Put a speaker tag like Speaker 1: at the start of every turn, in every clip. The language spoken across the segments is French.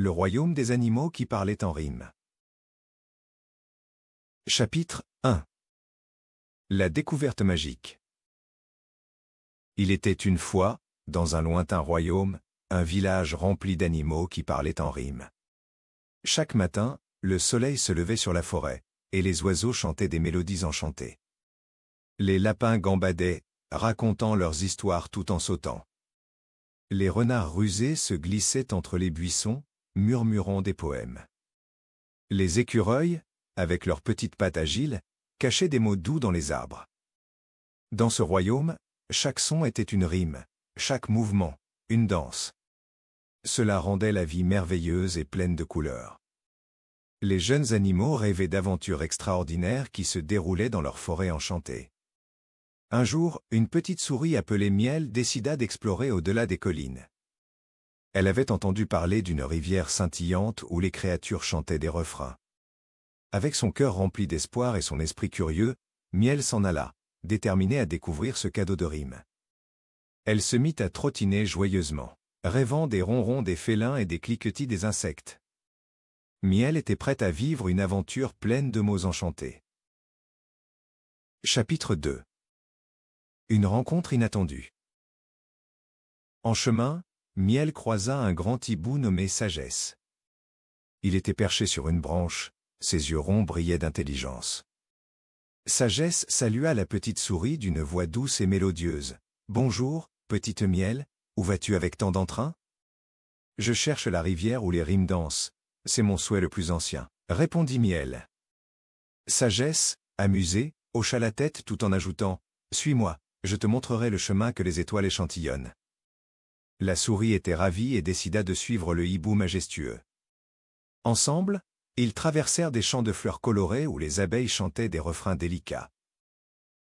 Speaker 1: Le royaume des animaux qui parlaient en rime. Chapitre 1. La découverte magique. Il était une fois, dans un lointain royaume, un village rempli d'animaux qui parlaient en rime. Chaque matin, le soleil se levait sur la forêt, et les oiseaux chantaient des mélodies enchantées. Les lapins gambadaient, racontant leurs histoires tout en sautant. Les renards rusés se glissaient entre les buissons, murmurant des poèmes. Les écureuils, avec leurs petites pattes agiles, cachaient des mots doux dans les arbres. Dans ce royaume, chaque son était une rime, chaque mouvement, une danse. Cela rendait la vie merveilleuse et pleine de couleurs. Les jeunes animaux rêvaient d'aventures extraordinaires qui se déroulaient dans leur forêt enchantée. Un jour, une petite souris appelée Miel décida d'explorer au-delà des collines. Elle avait entendu parler d'une rivière scintillante où les créatures chantaient des refrains. Avec son cœur rempli d'espoir et son esprit curieux, Miel s'en alla, déterminée à découvrir ce cadeau de rime. Elle se mit à trottiner joyeusement, rêvant des ronrons des félins et des cliquetis des insectes. Miel était prête à vivre une aventure pleine de mots enchantés. Chapitre 2. Une rencontre inattendue. En chemin, Miel croisa un grand hibou nommé Sagesse. Il était perché sur une branche, ses yeux ronds brillaient d'intelligence. Sagesse salua la petite souris d'une voix douce et mélodieuse. « Bonjour, petite Miel, où vas-tu avec tant d'entrain ?»« Je cherche la rivière où les rimes dansent, c'est mon souhait le plus ancien, » répondit Miel. Sagesse, amusée, hocha la tête tout en ajoutant « Suis-moi, je te montrerai le chemin que les étoiles échantillonnent. » La souris était ravie et décida de suivre le hibou majestueux. Ensemble, ils traversèrent des champs de fleurs colorées où les abeilles chantaient des refrains délicats.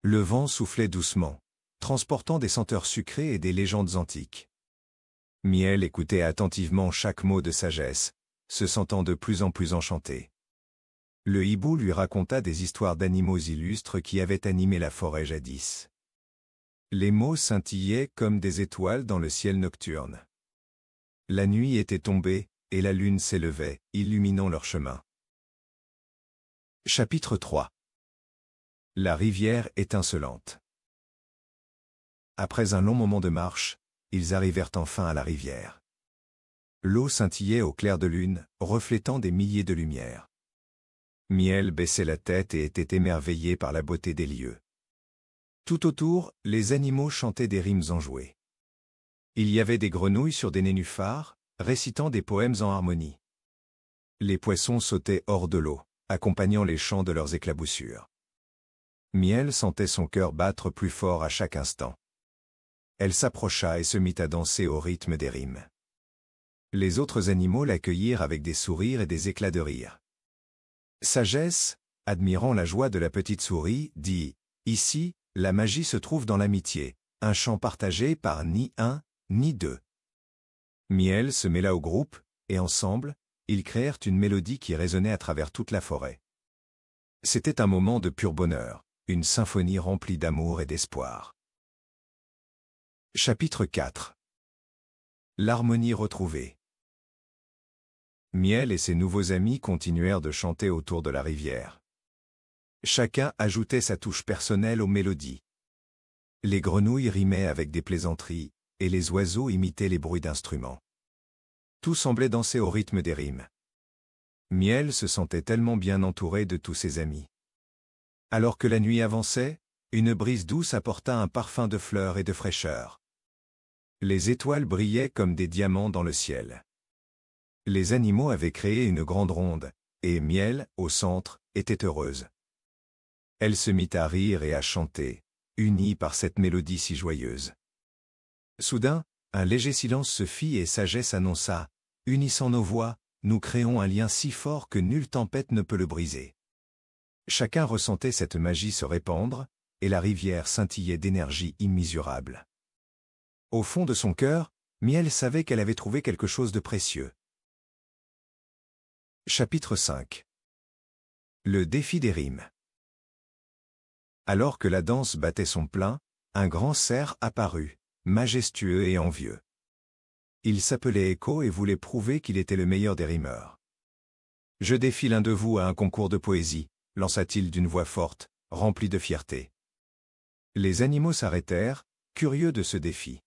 Speaker 1: Le vent soufflait doucement, transportant des senteurs sucrées et des légendes antiques. Miel écoutait attentivement chaque mot de Sagesse, se sentant de plus en plus enchanté. Le hibou lui raconta des histoires d'animaux illustres qui avaient animé la forêt jadis. Les mots scintillaient comme des étoiles dans le ciel nocturne. La nuit était tombée, et la lune s'élevait, illuminant leur chemin. Chapitre 3. La rivière étincelante. Après un long moment de marche, ils arrivèrent enfin à la rivière. L'eau scintillait au clair de lune, reflétant des milliers de lumières. Miel baissait la tête et était émerveillé par la beauté des lieux. Tout autour, les animaux chantaient des rimes enjouées. Il y avait des grenouilles sur des nénuphars, récitant des poèmes en harmonie. Les poissons sautaient hors de l'eau, accompagnant les chants de leurs éclaboussures. Miel sentait son cœur battre plus fort à chaque instant. Elle s'approcha et se mit à danser au rythme des rimes. Les autres animaux l'accueillirent avec des sourires et des éclats de rire. Sagesse, admirant la joie de la petite souris, dit « Ici, la magie se trouve dans l'amitié, un chant partagé par ni un, ni deux. » Miel se mêla au groupe, et ensemble, ils créèrent une mélodie qui résonnait à travers toute la forêt. C'était un moment de pur bonheur, une symphonie remplie d'amour et d'espoir. Chapitre 4. L'harmonie retrouvée. Miel et ses nouveaux amis continuèrent de chanter autour de la rivière. Chacun ajoutait sa touche personnelle aux mélodies. Les grenouilles rimaient avec des plaisanteries, et les oiseaux imitaient les bruits d'instruments. Tout semblait danser au rythme des rimes. Miel se sentait tellement bien entouré de tous ses amis. Alors que la nuit avançait, une brise douce apporta un parfum de fleurs et de fraîcheur. Les étoiles brillaient comme des diamants dans le ciel. Les animaux avaient créé une grande ronde, et Miel, au centre, était heureuse. Elle se mit à rire et à chanter, unie par cette mélodie si joyeuse. Soudain, un léger silence se fit et Sagesse annonça « Unissant nos voix, nous créons un lien si fort que nulle tempête ne peut le briser. » Chacun ressentait cette magie se répandre, et la rivière scintillait d'énergie immesurable. Au fond de son cœur, Miel savait qu'elle avait trouvé quelque chose de précieux. Chapitre 5. Le défi des rimes. Alors que la danse battait son plein, un grand cerf apparut, majestueux et envieux. Il s'appelait Écho et voulait prouver qu'il était le meilleur des rimeurs. « Je défie l'un de vous à un concours de poésie », lança-t-il d'une voix forte, remplie de fierté. Les animaux s'arrêtèrent, curieux de ce défi.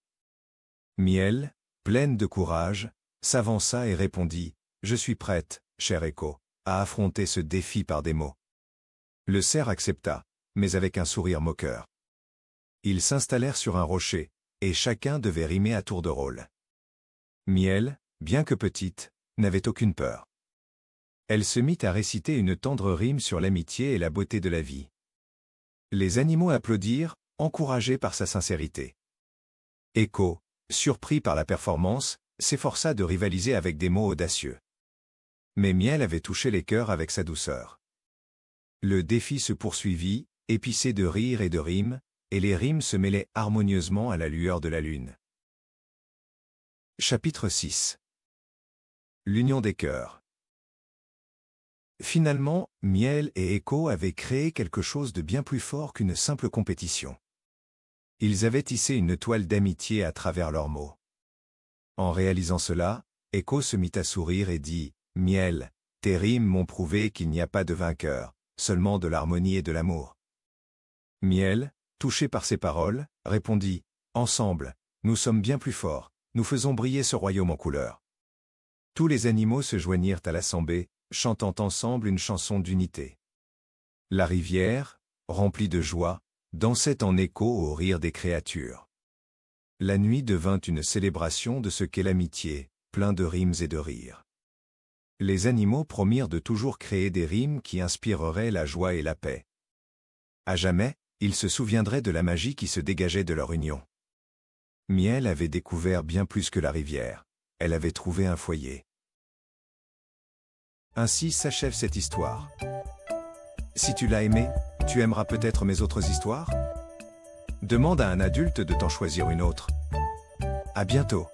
Speaker 1: Miel, pleine de courage, s'avança et répondit « Je suis prête, cher Écho, à affronter ce défi par des mots. » Le cerf accepta, mais avec un sourire moqueur. Ils s'installèrent sur un rocher, et chacun devait rimer à tour de rôle. Miel, bien que petite, n'avait aucune peur. Elle se mit à réciter une tendre rime sur l'amitié et la beauté de la vie. Les animaux applaudirent, encouragés par sa sincérité. Écho, surpris par la performance, s'efforça de rivaliser avec des mots audacieux. Mais Miel avait touché les cœurs avec sa douceur. Le défi se poursuivit, épicé de rires et de rimes, et les rimes se mêlaient harmonieusement à la lueur de la lune. Chapitre 6. L'union des cœurs. Finalement, Miel et Écho avaient créé quelque chose de bien plus fort qu'une simple compétition. Ils avaient tissé une toile d'amitié à travers leurs mots. En réalisant cela, Écho se mit à sourire et dit « Miel, tes rimes m'ont prouvé qu'il n'y a pas de vainqueur, seulement de l'harmonie et de l'amour. » Miel, touché par ces paroles, répondit « Ensemble, nous sommes bien plus forts, nous faisons briller ce royaume en couleurs. » Tous les animaux se joignirent à l'assemblée, chantant ensemble une chanson d'unité. La rivière, remplie de joie, dansait en écho au rire des créatures. La nuit devint une célébration de ce qu'est l'amitié, plein de rimes et de rires. Les animaux promirent de toujours créer des rimes qui inspireraient la joie et la paix. À jamais, ils se souviendraient de la magie qui se dégageait de leur union. Miel avait découvert bien plus que la rivière. Elle avait trouvé un foyer. Ainsi s'achève cette histoire. Si tu l'as aimée, tu aimeras peut-être mes autres histoires? Demande à un adulte de t'en choisir une autre. À bientôt.